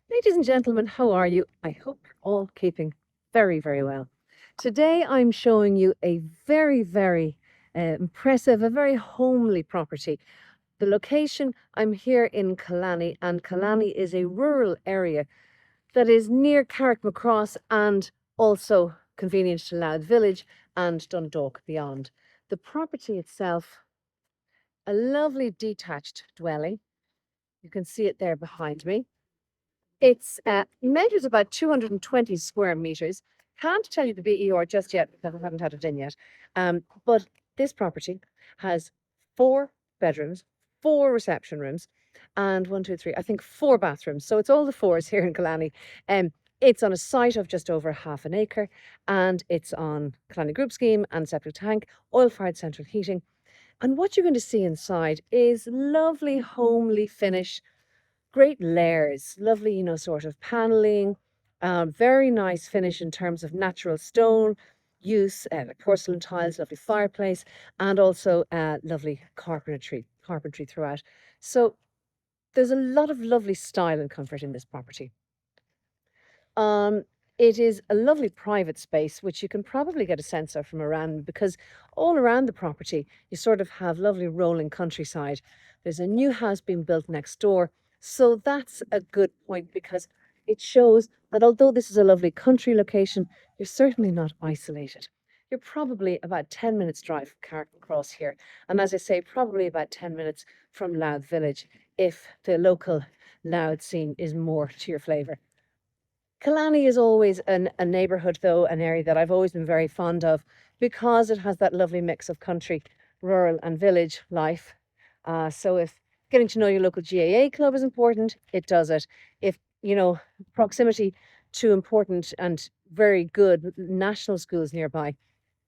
Ladies and gentlemen, how are you? I hope you're all keeping very, very well. Today I'm showing you a very impressive, a very homely property. The location, I'm here in Killarney, and Killarney is a rural area that is near Carrick and also convenient to Louth Village and Dundalk beyond. The property itself, a lovely detached dwelling. You can see it there behind me. It's measures about 220 square meters. Can't tell you the BER just yet because I haven't had it in yet. But this property has 4 bedrooms, 4 reception rooms, and one, two, three, I think 4 bathrooms. So it's all the fours here in Killarney. It's on a site of just over half an acre, and it's on Killarney Group Scheme and septic tank, oil-fired central heating. And what you're going to see inside is lovely, homely finish, great layers, lovely, sort of paneling, very nice finish in terms of natural stone use, like porcelain tiles, lovely fireplace, and also lovely carpentry throughout. So there's a lot of lovely style and comfort in this property. Um, it is a lovely private space, which you can probably get a sense of from around, because all around the property, you sort of have lovely rolling countryside. There's a new house being built next door. So that's a good point because it shows that although this is a lovely country location, you're certainly not isolated. You're probably about 10 minutes drive from Carrick across here. And as I say, probably about 10 minutes from Louth Village if the local Louth scene is more to your flavour. Killarney is always a neighbourhood, though, an area that I've always been very fond of because it has that lovely mix of country, rural, and village life. So if getting to know your local GAA club is important, it does it. If, proximity to important and very good national schools nearby,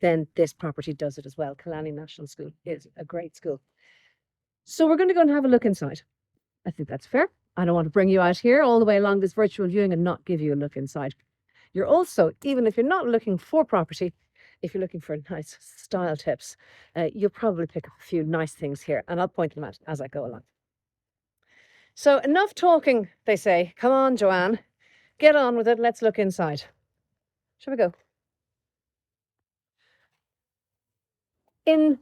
then this property does it as well. Killarney National School is a great school. So we're going to go and have a look inside. I think that's fair. I don't want to bring you out here all the way along this virtual viewing and not give you a look inside. You're also, even if you're not looking for property, if you're looking for nice style tips, you'll probably pick up a few nice things here, and I'll point them out as I go along. So enough talking, they say. Come on, Joanne, get on with it. Let's look inside. Shall we go? In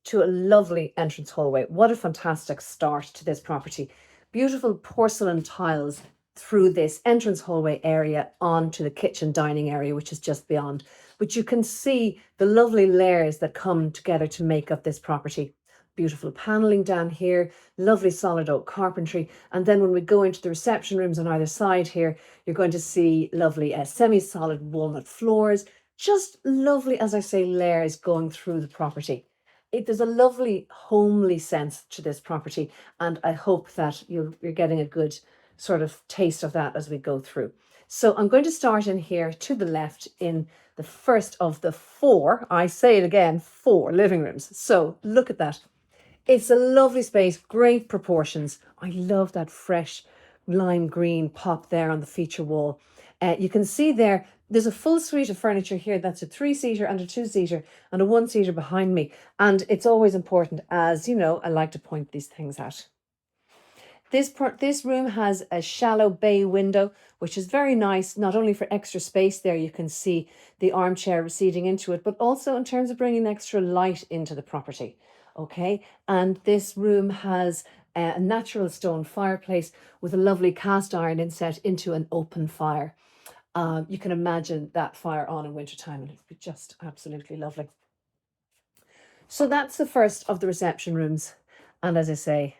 to a lovely entrance hallway. What a fantastic start to this property. Beautiful porcelain tiles through this entrance hallway area onto the kitchen dining area, which is just beyond. But you can see the lovely layers that come together to make up this property. Beautiful paneling down here, lovely solid oak carpentry. And then when we go into the reception rooms on either side here, you're going to see lovely semi-solid walnut floors. Just lovely, as I say, layers going through the property. There's a lovely homely sense to this property, and I hope that you're getting a good sort of taste of that as we go through. So I'm going to start in here to the left in the first of the 4, I say it again, 4 living rooms. So look at that. It's a lovely space, great proportions. I love that fresh lime green pop there on the feature wall. You can see there's a full suite of furniture here. That's a 3-seater and a 2-seater and a 1-seater behind me. And it's always important, as you know, I like to point these things out. This room has a shallow bay window, which is very nice, not only for extra space there, you can see the armchair receding into it, but also in terms of bringing extra light into the property. Okay, and this room has a natural stone fireplace with a lovely cast iron inset into an open fire. You can imagine that fire on in wintertime and it'd be just absolutely lovely. So that's the first of the reception rooms. And as I say,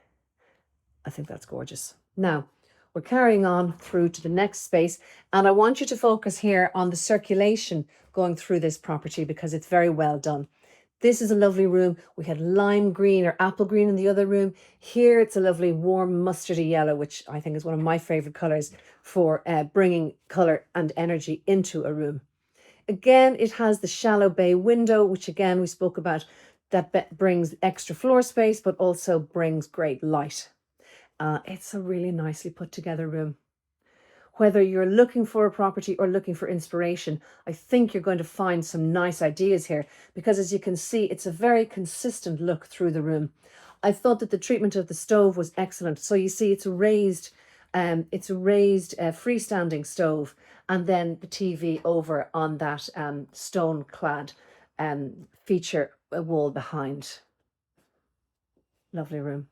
I think that's gorgeous. Now, we're carrying on through to the next space, and I want you to focus here on the circulation going through this property because it's very well done. This is a lovely room. We had lime green or apple green in the other room. Here it's a lovely warm mustardy yellow, which I think is one of my favorite colors for bringing color and energy into a room. Again, it has the shallow bay window, which again we spoke about, that brings extra floor space, but also brings great light. It's a really nicely put together room. Whether you're looking for a property or looking for inspiration, I think you're going to find some nice ideas here because, as you can see, it's a very consistent look through the room. I thought that the treatment of the stove was excellent. So you see it's raised It's a raised freestanding stove, and then the TV over on that stone clad feature wall behind. Lovely room.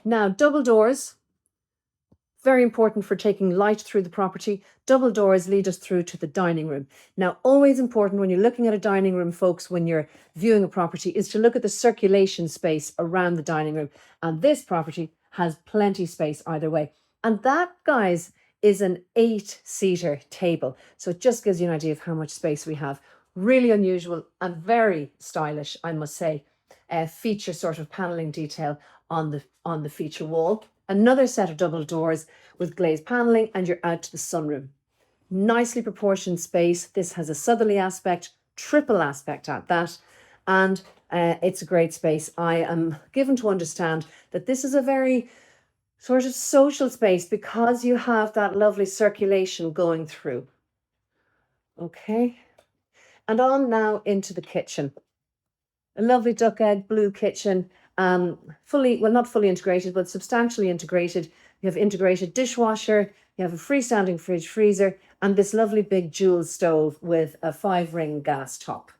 Now, double doors, very important for taking light through the property. Double doors lead us through to the dining room. Now, always important when you're looking at a dining room, folks, when you're viewing a property, is to look at the circulation space around the dining room. And this property has plenty space either way. And that, guys, is an 8-seater table. So it just gives you an idea of how much space we have. Really unusual and very stylish, I must say. Feature sort of paneling detail on the feature wall. Another set of double doors with glazed paneling, and you're out to the sunroom. Nicely proportioned space. This has a southerly aspect, triple aspect at that, and it's a great space. I am given to understand that this is a very sort of social space because you have that lovely circulation going through. Okay, and on now into the kitchen. A lovely duck egg blue kitchen, fully, well, not fully integrated, but substantially integrated. You have integrated dishwasher, you have a freestanding fridge freezer, and this lovely big dual stove with a 5-ring gas top.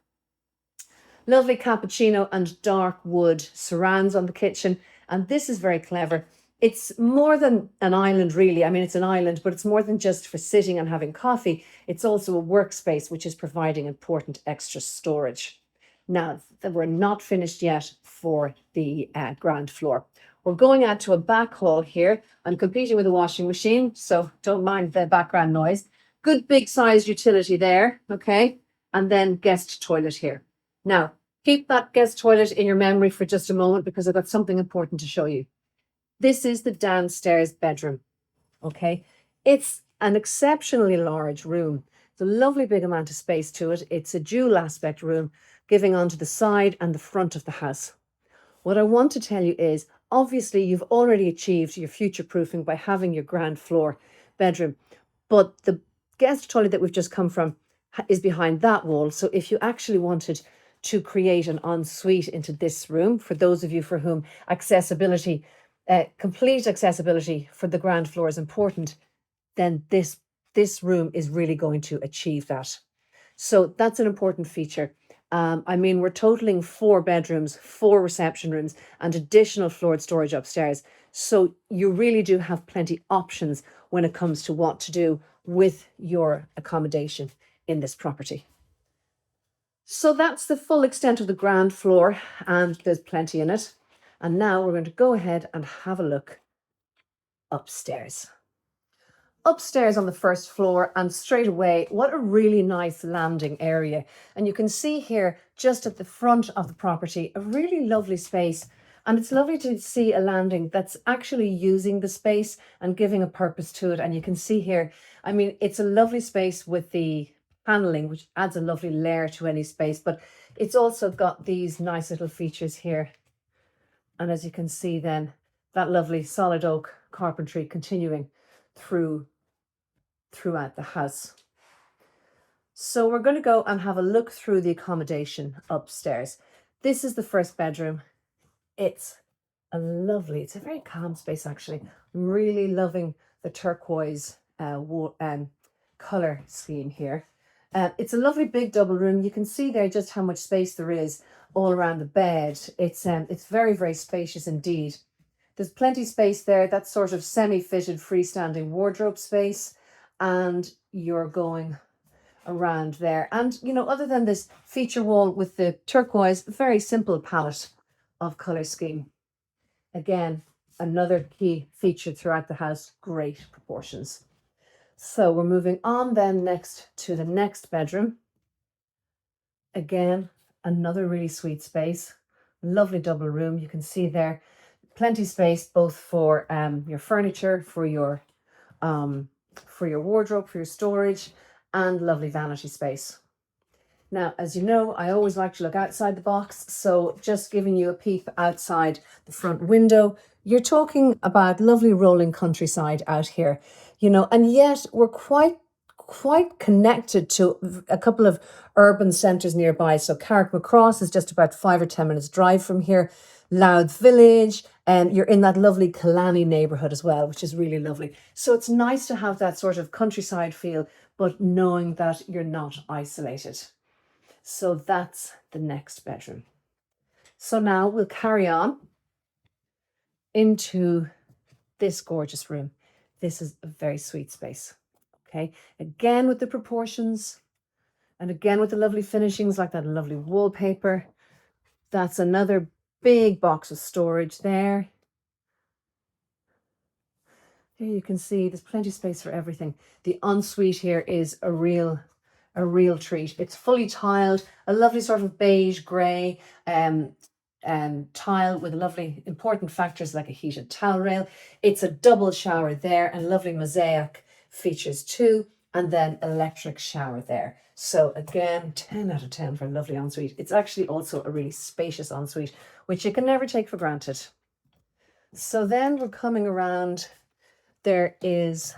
Lovely cappuccino and dark wood surrounds on the kitchen, and this is very clever. It's more than an island, really. I mean, it's an island, but it's more than just for sitting and having coffee. It's also a workspace, which is providing important extra storage. Now, we're not finished yet for the ground floor. We're going out to a back hall here. I'm competing with a washing machine, so don't mind the background noise. Good big sized utility there, okay? And then guest toilet here. Now, keep that guest toilet in your memory for just a moment because I've got something important to show you. This is the downstairs bedroom, okay? It's an exceptionally large room. It's a lovely big amount of space to it. It's a dual aspect room, giving onto the side and the front of the house. What I want to tell you is, obviously, you've already achieved your future proofing by having your ground floor bedroom, but the guest toilet that we've just come from is behind that wall. So if you actually wanted to create an ensuite into this room, for those of you for whom accessibility, complete accessibility for the ground floor is important, then this room is really going to achieve that. So that's an important feature. I mean, we're totaling 4 bedrooms, 4 reception rooms, and additional floored storage upstairs. So you really do have plenty options when it comes to what to do with your accommodation in this property. So that's the full extent of the ground floor, and there's plenty in it. And now we're going to go ahead and have a look upstairs. Upstairs on the first floor, and straight away, what a really nice landing area. And you can see here, just at the front of the property, a really lovely space. And it's lovely to see a landing that's actually using the space and giving a purpose to it. And you can see here, I mean, it's a lovely space with the paneling, which adds a lovely layer to any space, but it's also got these nice little features here. And as you can see then, that lovely solid oak carpentry continuing throughout the house. So we're going to go and have a look through the accommodation upstairs. This is the first bedroom. It's a very calm space actually. I'm really loving the turquoise color scheme here. It's a lovely big double room. You can see there just how much space there is all around the bed. It's very, very spacious indeed. There's plenty of space there. That's sort of semi-fitted freestanding wardrobe space. And you're going around there. And, you know, other than this feature wall with the turquoise, very simple palette of color scheme. Again, another key feature throughout the house, great proportions. So we're moving on then next to the next bedroom. Again, another really sweet space, lovely double room. You can see there, plenty of space both for your furniture, for your wardrobe, for your storage, and lovely vanity space. Now, as you know, I always like to look outside the box. So just giving you a peep outside the front window, you're talking about lovely rolling countryside out here, you know, and yet we're quite connected to a couple of urban centres nearby. So Carrick is just about 5 or 10 minutes drive from here. Louth Village, and you're in that lovely Killarney neighbourhood as well, which is really lovely. So it's nice to have that sort of countryside feel, but knowing that you're not isolated. So that's the next bedroom. So now we'll carry on into this gorgeous room. This is a very sweet space. Okay, again with the proportions, and again with the lovely finishings like that lovely wallpaper. That's another big box of storage there. Here you can see there's plenty of space for everything. The ensuite here is a real treat. It's fully tiled, a lovely sort of beige grey tile with lovely important factors like a heated towel rail. It's a double shower there and lovely mosaic features too, and then electric shower there. So again, 10 out of 10 for a lovely ensuite. It's actually also a really spacious ensuite, which you can never take for granted. So then we're coming around. There is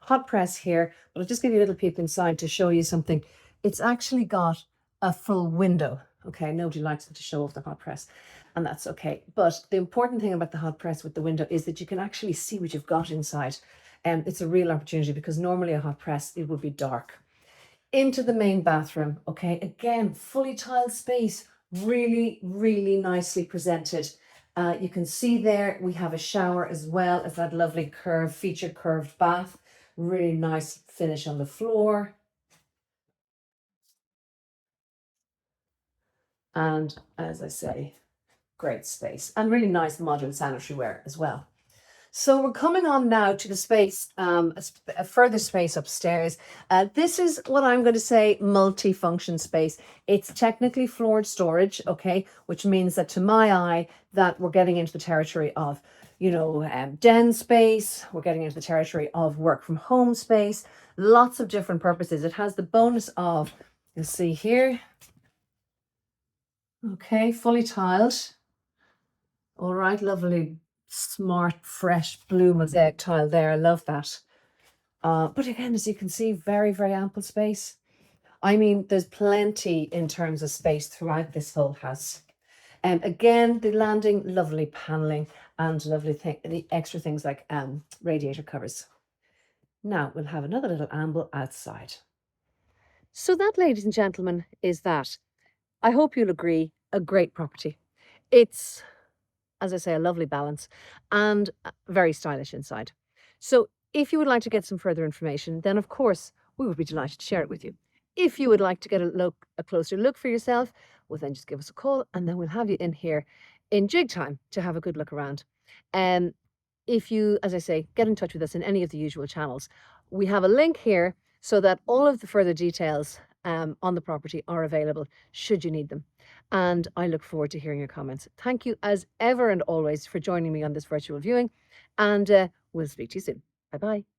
hot press here, but I'll just give you a little peep inside to show you something. It's actually got a full window. Okay, nobody likes to show off the hot press, and that's okay. But the important thing about the hot press with the window is that you can actually see what you've got inside. And it's a real opportunity because normally a hot press, it would be dark. Into the main bathroom, okay, again, fully tiled space, really, really nicely presented. You can see there we have a shower as well as that lovely featured curved bath. Really nice finish on the floor. And as I say, great space and really nice modern sanitary ware as well. So we're coming on now to the space, a further space upstairs. This is what I'm going to say multi-function space. It's technically floored storage, okay, which means that to my eye that we're getting into the territory of, den space. We're getting into the territory of work from home space. Lots of different purposes. It has the bonus of, you'll see here, okay, fully tiled. All right, lovely smart, fresh blue mosaic tile there. I love that. But again, as you can see, very, very ample space. I mean, there's plenty in terms of space throughout this whole house. And again, the landing, lovely paneling and lovely the extra things like radiator covers. Now we'll have another little amble outside. So that, ladies and gentlemen, is that. I hope you'll agree, a great property. It's, as I say, a lovely balance and very stylish inside. So if you would like to get some further information, then of course we would be delighted to share it with you. If you would like to get a closer look for yourself, well then just give us a call and then we'll have you in here in jig time to have a good look around. If you, as I say, get in touch with us in any of the usual channels, we have a link here so that all of the further details on the property are available should you need them. And I look forward to hearing your comments. Thank you as ever and always for joining me on this virtual viewing, and we'll speak to you soon. Bye-bye.